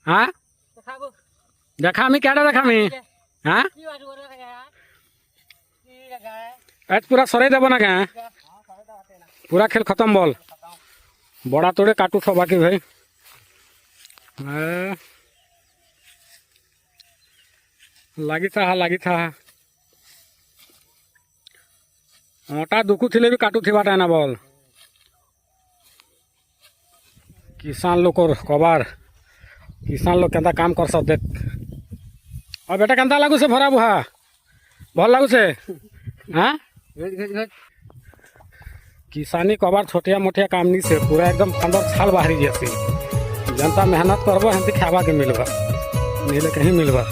हाँ देखा मी क्या देखा मी हाँ आज पूरा सरे देव ना क्या पूरा खेल खत्म बोल बड़ा तोड़े काटू सब बाकी भाई लगी था मोटा दुखु थिले भी काटू थी बाटा ना बोल किसान लोग को कबार किसान लोग केंता काम कर सब देख और बेटा केंता लागू से भरा बुहा भल लागू से हाँ किसानी कबार छोटिया मोटिया काम नहीं से पूरा एकदम अंदर छाल बाहरी जैसी जनता मेहनत करबो हेंती खावा के मिलबा नहीं कहीं मिलबा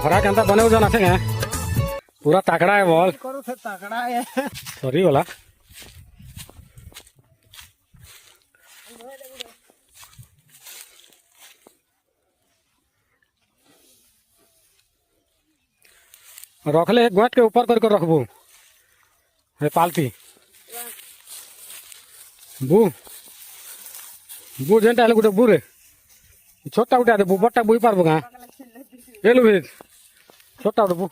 भरा केंता बने जना थे पूरा ताकड़ा है बोल ताकड़ा है सॉरी बोला रख ले गोट के ऊपर करके रखबू है पालती बू बू जेनटा गोटे बू रे छोटा गोटे बू बट्टा बुई पारबो गाँ हेलु भी छोटा गोटे बू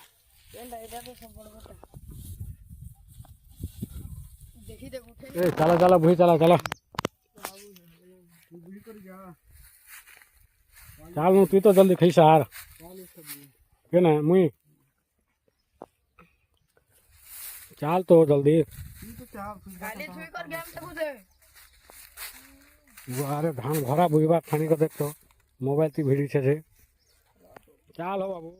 चला चला बुही चला चला चल तू तो जल्दी खई सार के ना मुई चल तो जल्दी अरे धान भरा बुझवा खानी को देख तो मोबाइल ती भिड़ी छे चल हो बाबू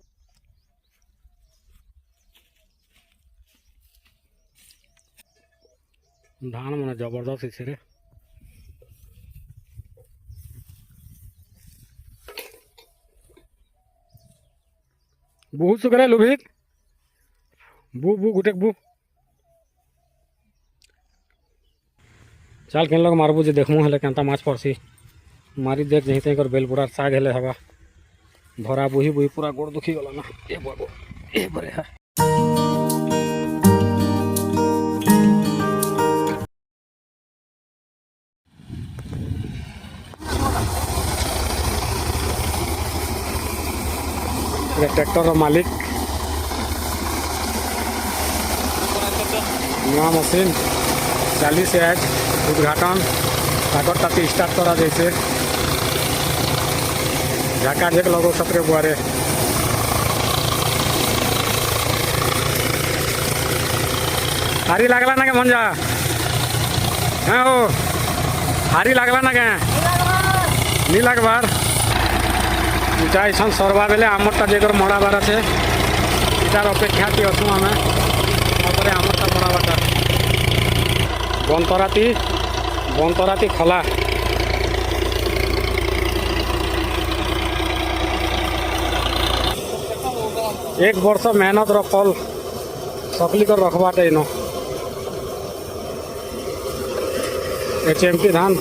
धान मैंने जबरदस्त इसे रे बहुत सुकरे लुभित बू बू गुटेक बू चल केन लोग मारबू जे देखमु हेले केनता माछ पड़सी मारी देख जही तई कर बेलपुरा साग हेले हवा भरा बुही बुही पूरा गोड़ दुखी गला ना ए बाबू ए बरे है ट्रैक्टर मालिक नवा मशीन 40 से आज उद्घाटन ताकत ताकि स्टार्ट करा जैसे झाका झेक लगो सतरे बुआरे हारी लागला ना के मंजा हाँ हो हारी लागला ना के नी लागबार इटा ऐसा सरवा बेले आमरटा जेकर मड़ाबार আছে इटार अपेक्षा की असु आमे तारपरे आमरटा मड़ाबाटा बंतराती खला एक वर्ष मेहनत रो फल सकली कर रखबाटे नो एचएमटी धान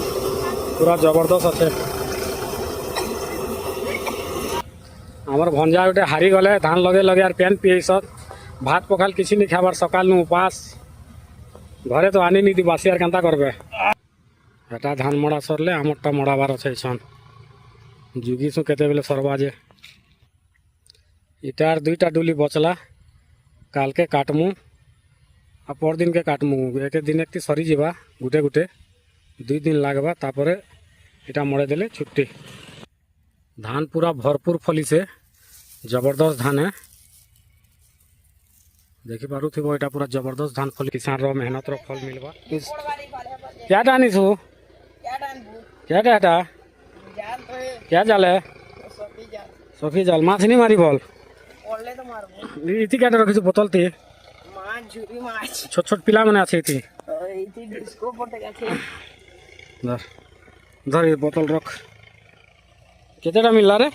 पूरा जबरदस्त अच्छे आमर भंजा गोटे हारी गले धान लगे लगे यार पेन पी सब भात पखाल किसी नहीं खाबार सकाल नु उपास घरे तो आनी नहीं दी बासी यार केंता करबे एटा धान मड़ा सरले आमरटा मड़ाबार अच्छे छन जुगी सु केते बेले सरबा जे इटार दुईटा डुली बचला काल के काटमु आ पर दिन के काटमु एक दिन एक सरी जीवा गुटे गुटे 2 दिन लागबा तापरे इटा मड़े देले छुट्टी धान पूरा भरपूर फली से जबरदस्त धान है देखी पारु थी वो इटा पूरा जबरदस्त धान फली किसान रो मेहनत रो फल मिलबा क्या डानी छु क्या डाटा क्या जाल है सफी जाल माछ नहीं मारी बोल इति क्या रखी बोतल थी छोट छोट पिला मैंने अच्छे थी धर ये बोतल रख केतेटा मिलला रे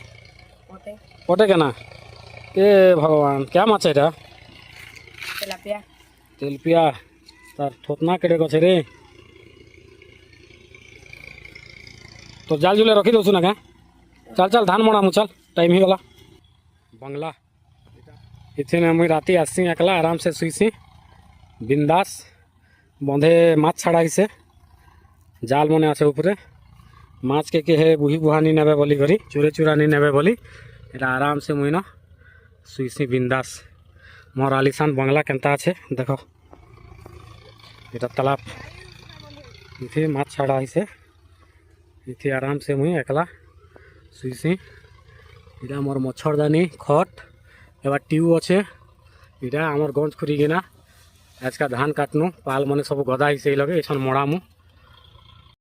पटे के ना ए भगवान क्या माछ है तेलपिया तार थोतना केड़े गछे रे तो जाल जुले रखी दो ना क्या चल चल धान मड़ा मु चल टाइम ही गला बंगला इतने मुई राती आसी एकला आराम से सुईसी बिंदास बंधे माछ छाड़ा हिसे जाल मने आछे ऊपरे माछ के हे बुही बुहा नी नेबे बोली करी चुरे चुरा नी नेबे बोली एटा आराम से मुई न सुईसी बिंदास मोर आलिशान बंगला केनता आछे देखो एटा तालाब इथे माछ छाड़ा हिसे इथे आराम से मुई एकला सुईसी इटा मोर मच्छरदानी खट एबार ट्यूब अच्छे इटा आमर गंज खुरी गिना आज का धान काटनु पाल मने सब गदा हिसे लगे एछन मड़ामु।